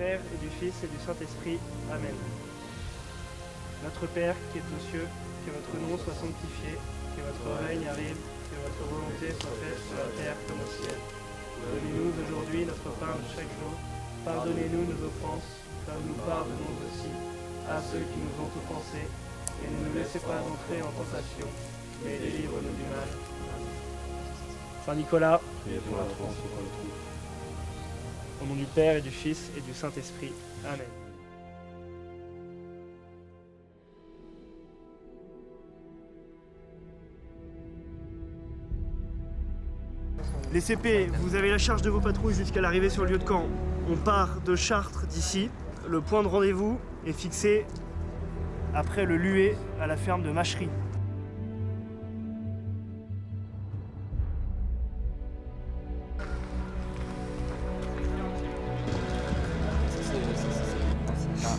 Père et du Fils et du Saint-Esprit. Amen. Notre Père qui es aux cieux, que votre nom soit sanctifié, que votre règne arrive, que votre volonté soit faite sur la terre comme au ciel. Donnez-nous aujourd'hui notre pain de chaque jour. Pardonnez-nous nos offenses, comme nous pardonnons aussi à ceux qui nous ont offensés. Et ne nous laissez pas entrer en tentation, mais délivre-nous du mal. Saint Nicolas, priez pour la France et pour le trouble. au nom du Père et du Fils et du Saint-Esprit. Amen. Les CP, vous avez la charge de vos patrouilles jusqu'à l'arrivée sur le lieu de camp. On part de Chartres d'ici. Le point de rendez-vous est fixé après le Lué à la ferme de Machery.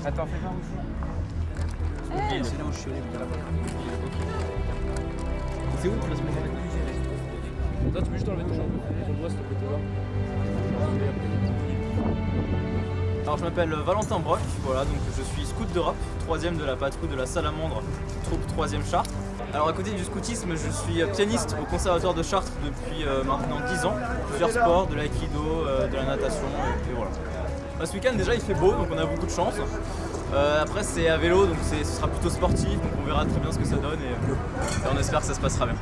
Attends, fais voir aussi. C'est là où je suis allé tout à l'heure. C'est où tu laisses mon avec toi, tu peux juste enlever ton champ. Je vois s'il te plaît, te voir. Alors je m'appelle Valentin Brock, voilà, donc je suis scout d'Europe, 3e de la patrouille de la Salamandre, troupe 3e Chartres. Alors à côté du scoutisme, je suis pianiste au conservatoire de Chartres depuis maintenant 10 ans, plusieurs sports, de l'aïkido, de la natation, et voilà. Ce week-end déjà il fait beau, donc on a beaucoup de chance. Après c'est à vélo, donc ce sera plutôt sportif, donc on verra très bien ce que ça donne et on espère que ça se passera bien.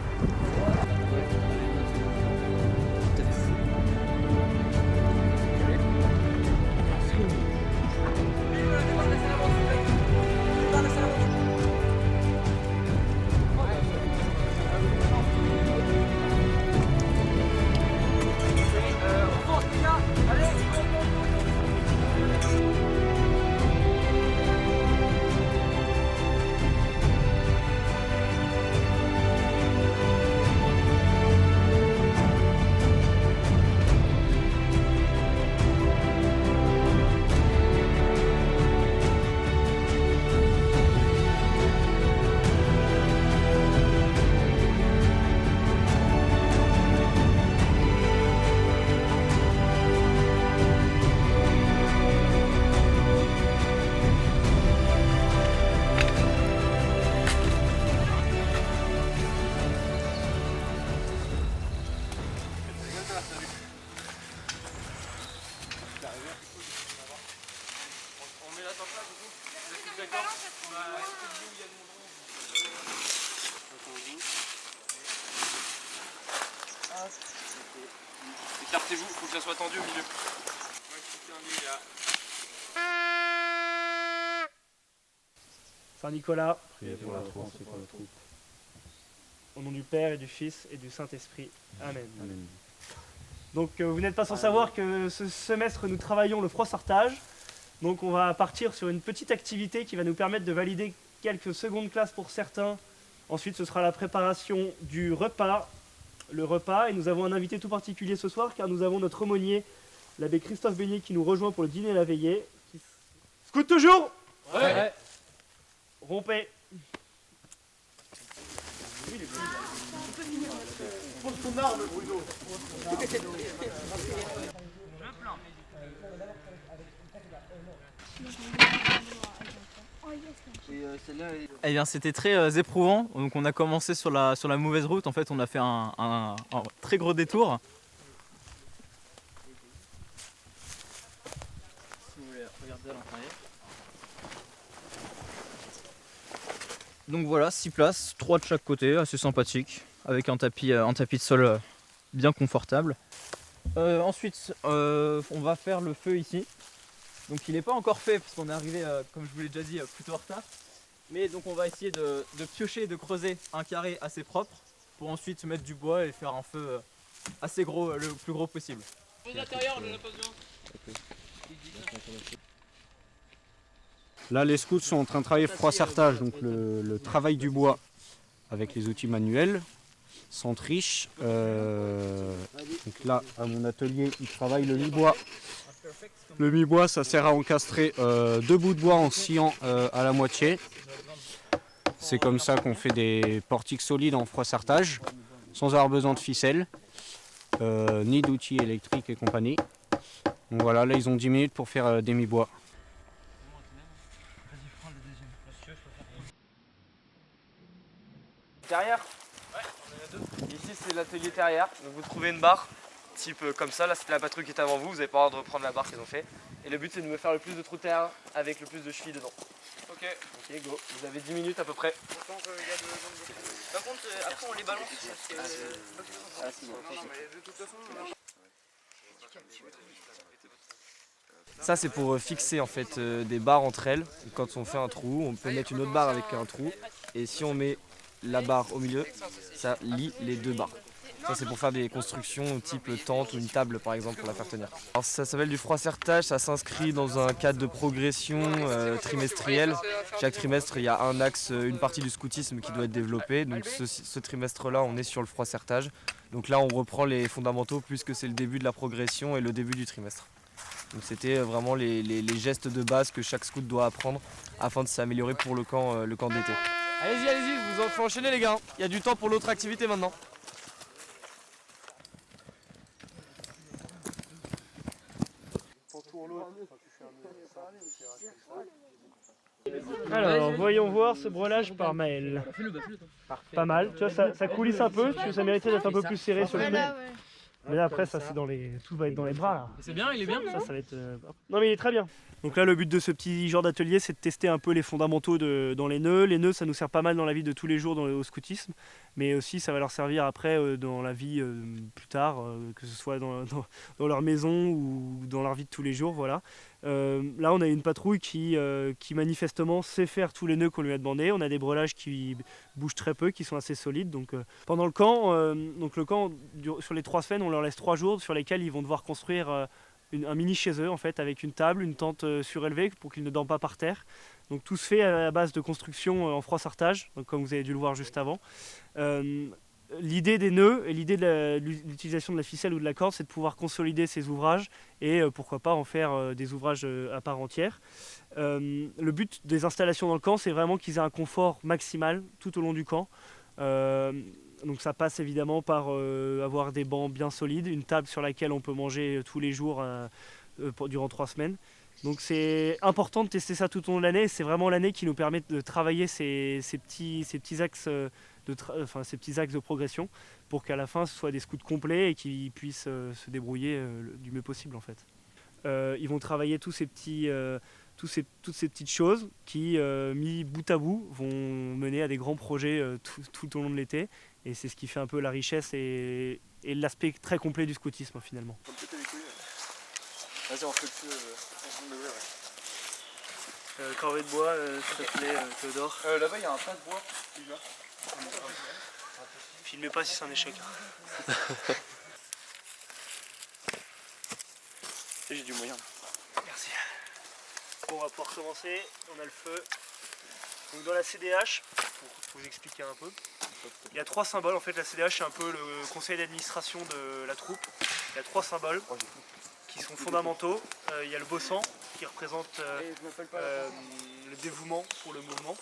On met la tente là du coup. Vous êtes tous d'accord? Écartez-vous, il faut que ça soit tendu au milieu. Saint Nicolas, Priez pour la France et pour le trouble. au nom du Père et du Fils et du Saint-Esprit. Amen. Amen. Donc vous n'êtes pas sans savoir que ce semestre nous travaillons le froissartage. Donc on va partir sur une petite activité qui va nous permettre de valider quelques secondes classes pour certains. Ensuite ce sera la préparation du repas, le repas. Et nous avons un invité tout particulier ce soir car nous avons notre aumônier, l'abbé Christophe Beignet qui nous rejoint pour le dîner et la veillée. Scout toujours? Ouais. Rompez. Pose ton arme, Bruno. Eh bien c'était très éprouvant, donc on a commencé sur la mauvaise route, en fait on a fait un très gros détour. Si vous voulez regarder à l'intérieur. Donc voilà, 6 places, 3 de chaque côté, assez sympathique, avec un tapis de sol bien confortable. Ensuite, on va faire le feu ici. Donc il n'est pas encore fait parce qu'on est arrivé, comme je vous l'ai déjà dit, plutôt en retard. Mais donc on va essayer de piocher et de creuser un carré assez propre pour ensuite mettre du bois et faire un feu assez gros, le plus gros possible. Là, les scouts sont en train de travailler froissartage, donc le travail du bois avec les outils manuels, sans triche. Donc là, à mon atelier, ils travaillent le mi-bois. Le mi-bois, ça sert à encastrer 2 bouts de bois en sciant à la moitié. C'est comme ça qu'on fait des portiques solides en froissartage, sans avoir besoin de ficelle, ni d'outils électriques et compagnie. Donc voilà, là ils ont 10 minutes pour faire des mi-bois. Terrière. Ici c'est l'atelier terrière, donc vous trouvez une barre type comme ça, là c'était la patrouille qui était avant vous, vous n'avez pas le droit de reprendre la barre qu'ils ont fait. Et le but c'est de me faire le plus de trous de terre avec le plus de chevilles dedans. Ok, go, vous avez 10 minutes à peu près. Par contre, après on les balance. Ça c'est pour fixer en fait des barres entre elles. Quand on fait un trou, on peut mettre une autre barre avec un trou. Et si on met la barre au milieu, ça lie les deux barres. Ça c'est pour faire des constructions type tente ou une table par exemple pour la faire tenir. Alors ça s'appelle du froid-sertage, ça s'inscrit dans un cadre de progression trimestrielle. Chaque trimestre il y a un axe, une partie du scoutisme qui doit être développée. Donc ce trimestre-là on est sur le froid-sertage. Donc là on reprend les fondamentaux puisque c'est le début de la progression et le début du trimestre. Donc c'était vraiment les gestes de base que chaque scout doit apprendre afin de s'améliorer pour le camp d'été. Allez-y, allez-y, vous faut enchaîner les gars. Il y a du temps pour l'autre activité maintenant. Alors, voyons voir ce brelage par Maël. Pas mal, tu vois, ça coulisse un peu, ça méritait d'être un peu plus serré sur le pneu. Mais là, après, ça, c'est dans les... tout va être dans les bras là. C'est bien, il est bien. Ça va être... Non mais il est très bien. Donc là le but de ce petit genre d'atelier c'est de tester un peu les fondamentaux dans les nœuds. Les nœuds ça nous sert pas mal dans la vie de tous les jours au scoutisme, mais aussi ça va leur servir après dans la vie plus tard, que ce soit dans leur maison ou dans leur vie de tous les jours. Voilà. Là on a une patrouille qui manifestement sait faire tous les nœuds qu'on lui a demandé. On a des brelages qui bougent très peu, qui sont assez solides. Donc pendant le camp, sur les 3 semaines on leur laisse 3 jours sur lesquels ils vont devoir construire un mini chez eux en fait, avec une table, une tente surélevée pour qu'ils ne dorment pas par terre. Donc tout se fait à la base de construction en froid-sertage, comme vous avez dû le voir juste avant. L'idée des nœuds et l'idée de l'utilisation de la ficelle ou de la corde, c'est de pouvoir consolider ces ouvrages et pourquoi pas en faire des ouvrages à part entière. Le but des installations dans le camp, c'est vraiment qu'ils aient un confort maximal tout au long du camp. Donc ça passe évidemment par avoir des bancs bien solides, une table sur laquelle on peut manger tous les jours durant 3 semaines. Donc c'est important de tester ça tout au long de l'année. C'est vraiment l'année qui nous permet de travailler ces petits axes de progression pour qu'à la fin ce soit des scouts complets et qu'ils puissent se débrouiller du mieux possible en fait. Ils vont travailler toutes ces petites choses qui, mis bout à bout, vont mener à des grands projets tout au long de l'été. Et c'est ce qui fait un peu la richesse et l'aspect très complet du scoutisme finalement. Vas-y, on fait le feu. Corvée de bois, s'il te plaît, Théodore. Là-bas, il y a un tas de bois. Filmez pas si c'est un échec. J'ai du moyen. Merci. Bon, on va pouvoir commencer. On a le feu. Donc dans la CDH, pour vous expliquer un peu, il y a 3 symboles. En fait, la CDH, c'est un peu le conseil d'administration de la troupe. Il y a 3 symboles qui sont fondamentaux. Il y a le bossant qui représente le dévouement pour le mouvement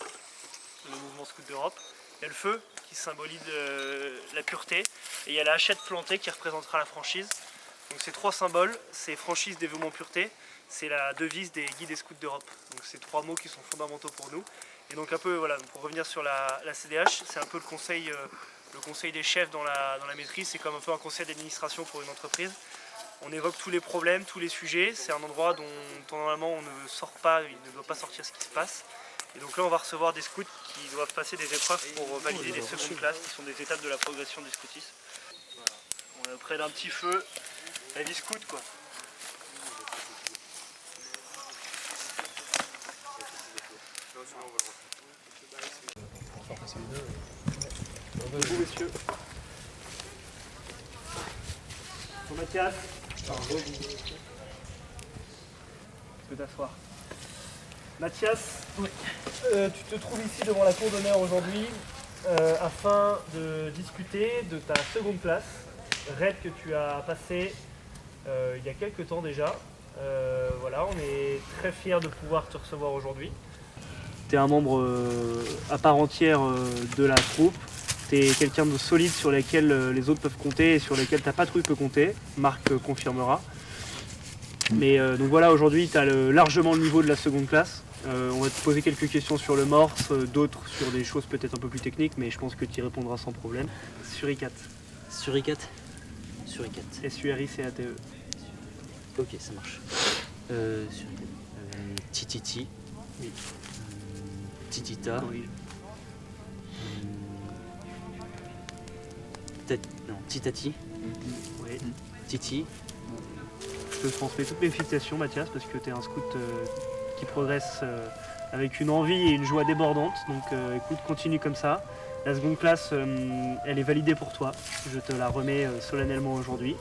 scout d'Europe. Il y a le feu qui symbolise la pureté. Et il y a la hachette plantée qui représentera la franchise. Donc ces 3 symboles, c'est franchise, dévouement, pureté. C'est la devise des guides et scouts d'Europe. Donc c'est 3 mots qui sont fondamentaux pour nous. Et donc un peu, voilà, pour revenir sur la CDH, c'est un peu le conseil des chefs dans la maîtrise. C'est comme un peu un conseil d'administration pour une entreprise. On évoque tous les problèmes, tous les sujets. C'est un endroit dont normalement on ne sort pas, il ne doit pas sortir ce qui se passe. Et donc là on va recevoir des scouts qui doivent passer des épreuves pour valider les secondes classes, qui sont des étapes de la progression du scoutisme. Voilà. On est près d'un petit feu, la vie scout quoi. Debout messieurs. Bon, Mathias, tu peux t'asseoir. Mathias, oui. Tu te trouves ici devant la cour d'honneur aujourd'hui afin de discuter de ta seconde classe, raid que tu as passé il y a quelques temps déjà. Voilà, on est très fiers de pouvoir te recevoir aujourd'hui. Tu es un membre à part entière de la troupe. Tu es quelqu'un de solide sur lequel les autres peuvent compter et sur lequel ta patrouille peut compter. Marc confirmera. Mais donc voilà, aujourd'hui tu as largement le niveau de la seconde classe. On va te poser quelques questions sur le morse, d'autres sur des choses peut-être un peu plus techniques, mais je pense que tu y répondras sans problème. Suricate. Suricate. Suricate. S-U-R-I-C-A-T-E. Ok, ça marche. Tititi. Oui. Titita. Oui. Non, Titati. Oui. Titi. Je te transmets toutes mes félicitations, Mathias, parce que tu es un scout qui progresse avec une envie et une joie débordante. Donc écoute, continue comme ça. La seconde classe, elle est validée pour toi. Je te la remets solennellement aujourd'hui.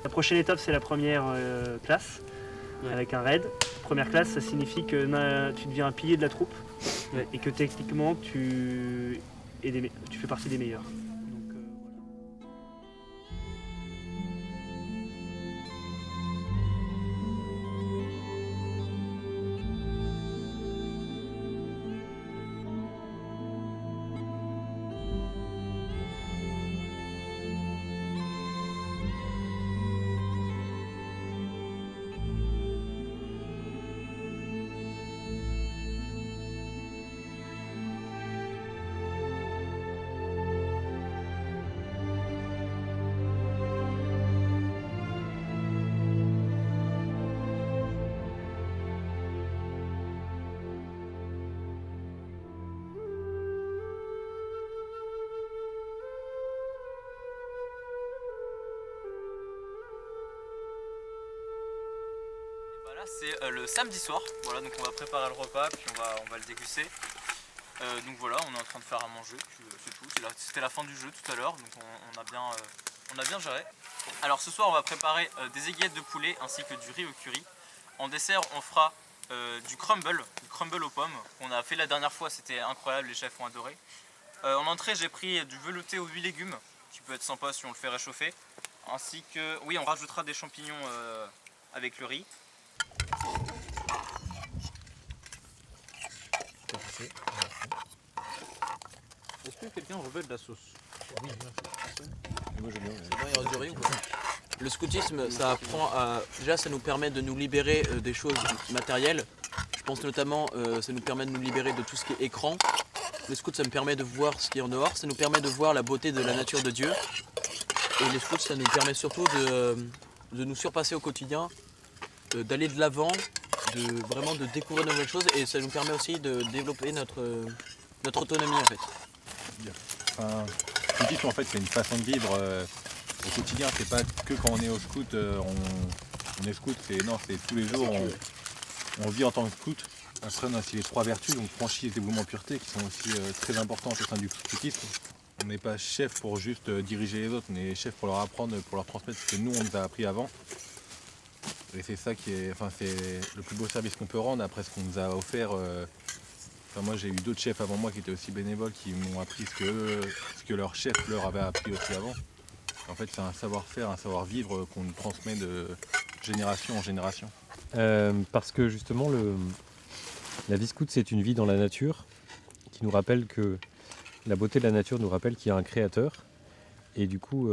La prochaine étape, c'est la première classe, avec un raid. Première classe, ça signifie que tu deviens un pilier de la troupe et que techniquement, tu fais partie des meilleurs. Donc, voilà. Là c'est le samedi soir, voilà, donc on va préparer le repas puis on va le déguster. Donc voilà, on est en train de faire à manger, c'est tout. C'était la fin du jeu tout à l'heure, donc on a bien géré. Alors ce soir on va préparer des aiguillettes de poulet ainsi que du riz au curry. En dessert on fera du crumble aux pommes qu'on a fait la dernière fois, c'était incroyable, les chefs ont adoré. En entrée j'ai pris du velouté aux 8 légumes, qui peut être sympa si on le fait réchauffer. Ainsi que, oui, on rajoutera des champignons avec le riz. Est-ce que quelqu'un revêt de la sauce? Oui, moi j'aime bien. Il reste du riz ou pas ? Le scoutisme, ça apprend à... Déjà, ça nous permet de nous libérer des choses matérielles. Je pense notamment, ça nous permet de nous libérer de tout ce qui est écran. Le scout, ça me permet de voir ce qui est en dehors. Ça nous permet de voir la beauté de la nature de Dieu. Et les scouts, ça nous permet surtout de nous surpasser au quotidien, d'aller de l'avant, vraiment de découvrir de nouvelles choses. Et ça nous permet aussi de développer notre autonomie en fait. Enfin, le scoutisme en fait c'est une façon de vivre au quotidien, c'est pas que quand on est au scout, on est scout, c'est tous les jours on vit en tant que scout. Après on a aussi les 3 vertus, donc franchise, dévouement, pureté, qui sont aussi très importantes au sein du scoutisme. On n'est pas chef pour juste diriger les autres, on est chef pour leur apprendre, pour leur transmettre ce que nous on nous a appris avant. Et c'est ça qui est, enfin c'est le plus beau service qu'on peut rendre après ce qu'on nous a offert. Enfin, moi j'ai eu d'autres chefs avant moi qui étaient aussi bénévoles, qui m'ont appris ce que leur chef leur avait appris aussi avant. En fait c'est un savoir-faire, un savoir-vivre qu'on nous transmet de génération en génération. Parce que justement la vie scout c'est une vie dans la nature qui nous rappelle que la beauté de la nature nous rappelle qu'il y a un créateur. Et du coup,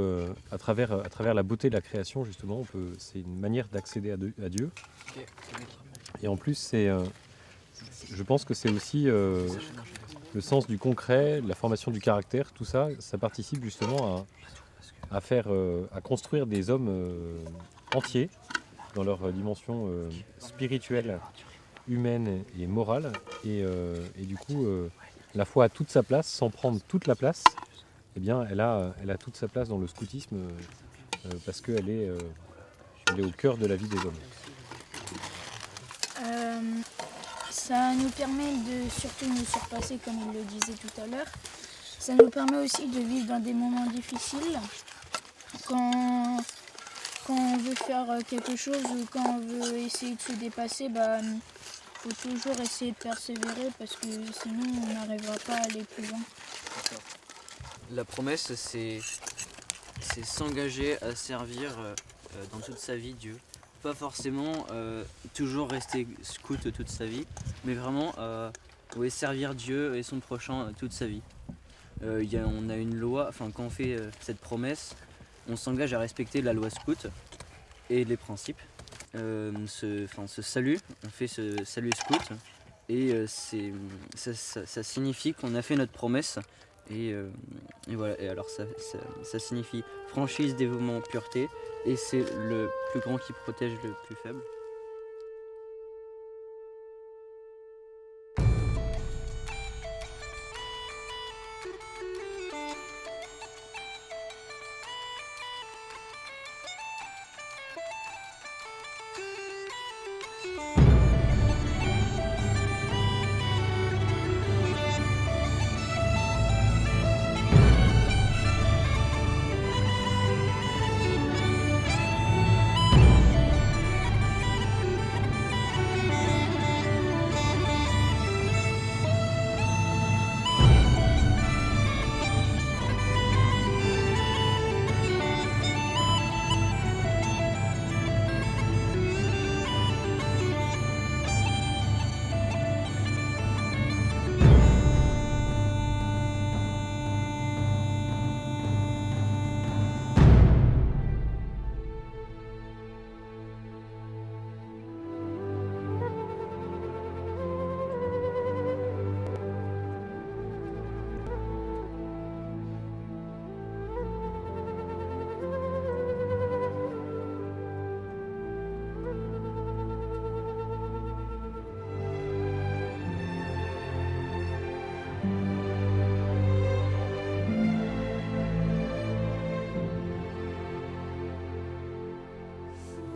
à travers la beauté de la création, justement, c'est une manière d'accéder à Dieu. Et en plus, je pense que c'est aussi le sens du concret, la formation du caractère, tout ça, ça participe justement à construire des hommes entiers dans leur dimension spirituelle, humaine et morale. Et du coup, la foi a toute sa place, sans prendre toute la place. Eh bien, elle a toute sa place dans le scoutisme parce qu'elle est au cœur de la vie des hommes. Ça nous permet de surtout nous surpasser, comme il le disait tout à l'heure. Ça nous permet aussi de vivre dans des moments difficiles. Quand on veut faire quelque chose ou quand on veut essayer de se dépasser, faut toujours essayer de persévérer parce que sinon on n'arrivera pas à aller plus loin. La promesse, c'est s'engager à servir dans toute sa vie Dieu. Pas forcément toujours rester scout toute sa vie, mais vraiment servir Dieu et son prochain toute sa vie. On a une loi, quand on fait cette promesse, on s'engage à respecter la loi scout et les principes. ce salut, on fait ce salut scout et ça signifie qu'on a fait notre promesse et voilà, et alors ça signifie franchise, dévouement, pureté et c'est le plus grand qui protège le plus faible.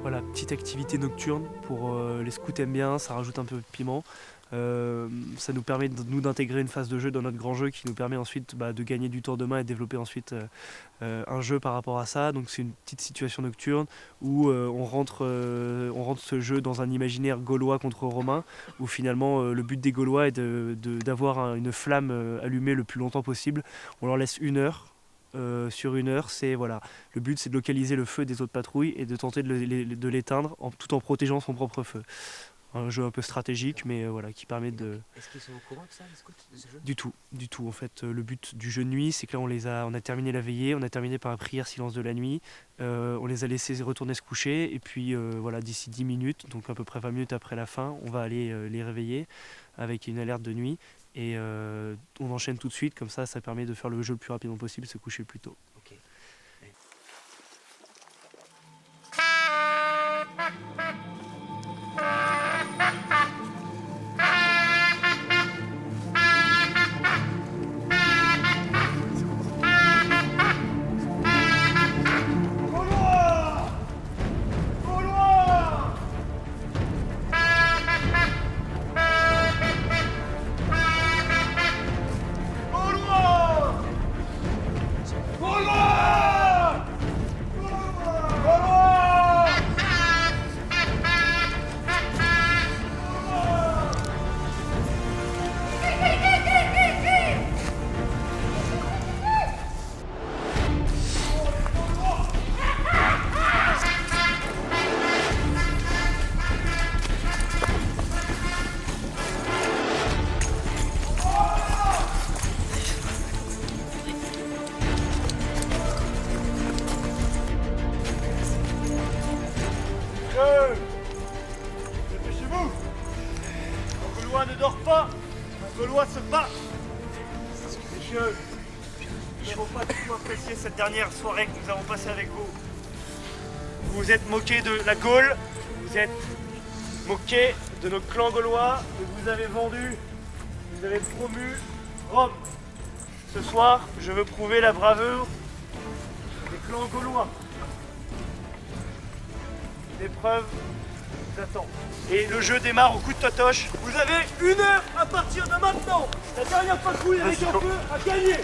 Voilà, petite activité nocturne pour les scouts aiment bien, ça rajoute un peu de piment. Ça nous permet d'intégrer une phase de jeu dans notre grand jeu qui nous permet ensuite de gagner du tour de main et de développer ensuite un jeu par rapport à ça. Donc c'est une petite situation nocturne où on rentre ce jeu dans un imaginaire gaulois contre romain où finalement le but des Gaulois est d'avoir une flamme allumée le plus longtemps possible. On leur laisse 1 heure. Sur 1 heure, le but c'est de localiser le feu des autres patrouilles et de tenter de l'éteindre tout en protégeant son propre feu. Un jeu un peu stratégique mais voilà, qui permet de... Est-ce qu'ils sont au courant de ça, les scouts, de ce jeu ? Du tout. En fait, le but du jeu de nuit, c'est que là on a terminé la veillée, on a terminé par la prière silence de la nuit, on les a laissés retourner se coucher et puis voilà, d'ici 10 minutes, donc à peu près 20 minutes après la fin, on va aller les réveiller avec une alerte de nuit. Et on enchaîne tout de suite, comme ça permet de faire le jeu le plus rapidement possible et se coucher plus tôt. Okay. Dépêchez-vous! Un Gaulois ne dort pas, un Gaulois se bat. Messieurs, nous n'avons pas du tout apprécié cette dernière soirée que nous avons passée avec vous. Vous vous êtes moqués de la Gaule, vous êtes moqués de nos clans gaulois, et vous avez vendu, vous avez promu Rome. Ce soir, je veux prouver la bravoure des clans gaulois. L'épreuve vous attend. Et le jeu démarre au coup de totoche. Vous avez 1 heure à partir de maintenant. La dernière patrouille avec un feu à gagner.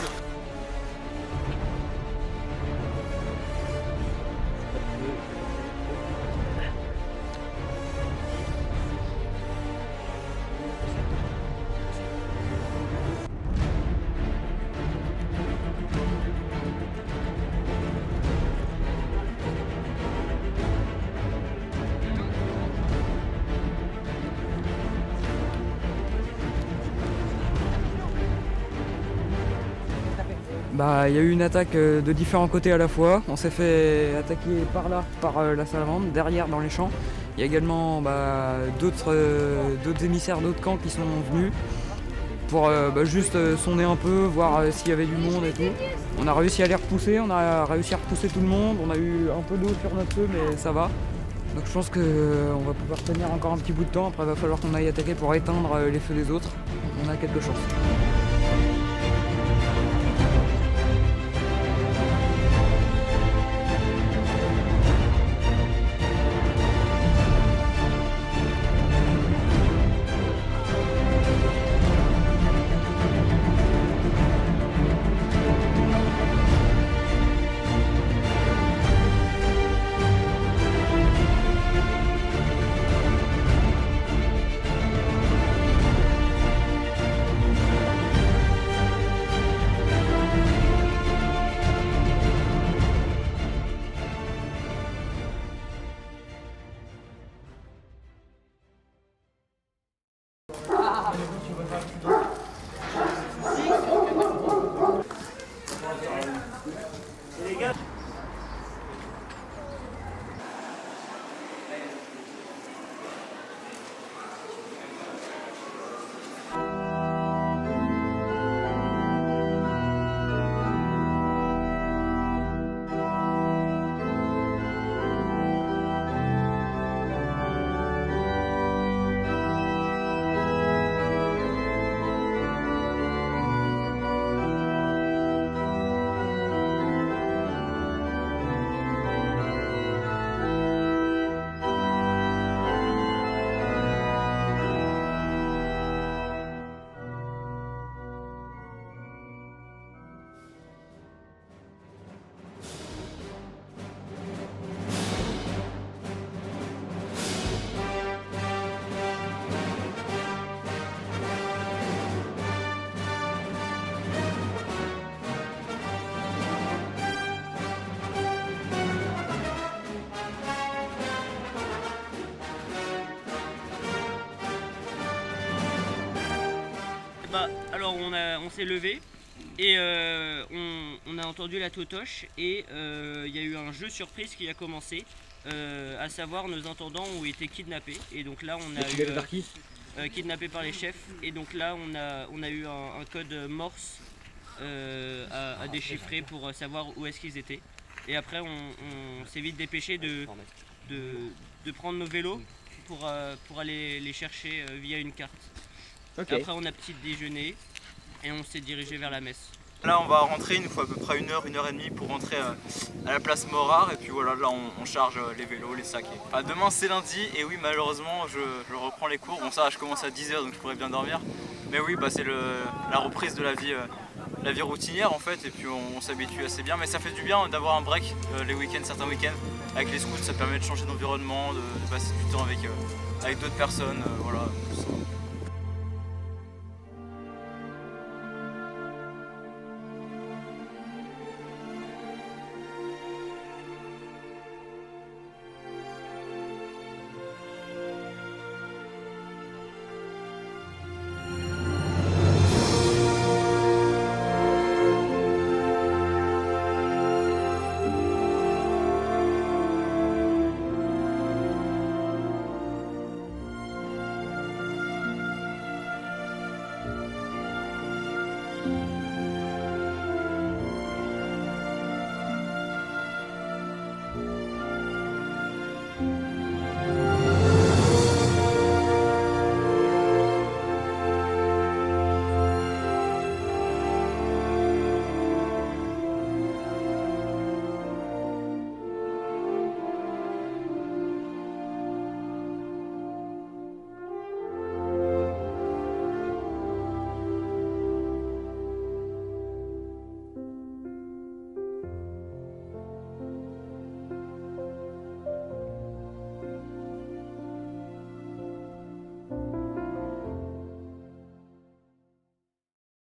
Bah, il y a eu une attaque de différents côtés à la fois. On s'est fait attaquer par là, par la salamandre, derrière dans les champs. Il y a également d'autres émissaires d'autres camps qui sont venus pour juste sonder un peu, voir s'il y avait du monde et tout. On a réussi à les repousser, on a réussi à repousser tout le monde. On a eu un peu d'eau sur notre feu, mais ça va. Donc je pense qu'on va pouvoir tenir encore un petit bout de temps. Après, il va falloir qu'on aille attaquer pour éteindre les feux des autres. On a quelques chances. Alors on s'est levé et on a entendu la totoche et il y a eu un jeu surprise qui a commencé, à savoir nos intendants ont été kidnappés et donc là on a eu kidnappés par les chefs et donc là on a eu un code Morse à déchiffrer pour savoir où est-ce qu'ils étaient et après on s'est vite dépêché de prendre nos vélos pour aller les chercher via une carte. Okay. Après on a petit déjeuner et on s'est dirigé vers la messe. Là on va rentrer, il nous faut à peu près une heure et demie pour rentrer à la place Morard et puis voilà, là on charge les vélos, les sacs. Enfin, demain c'est lundi et oui malheureusement je reprends les cours. Bon ça je commence à 10h donc je pourrais bien dormir. Mais oui c'est la reprise de la vie routinière en fait et puis on s'habitue assez bien. Mais ça fait du bien d'avoir un break les week-ends, certains week-ends. Avec les scouts ça permet de changer d'environnement, de passer du temps avec d'autres personnes. Voilà.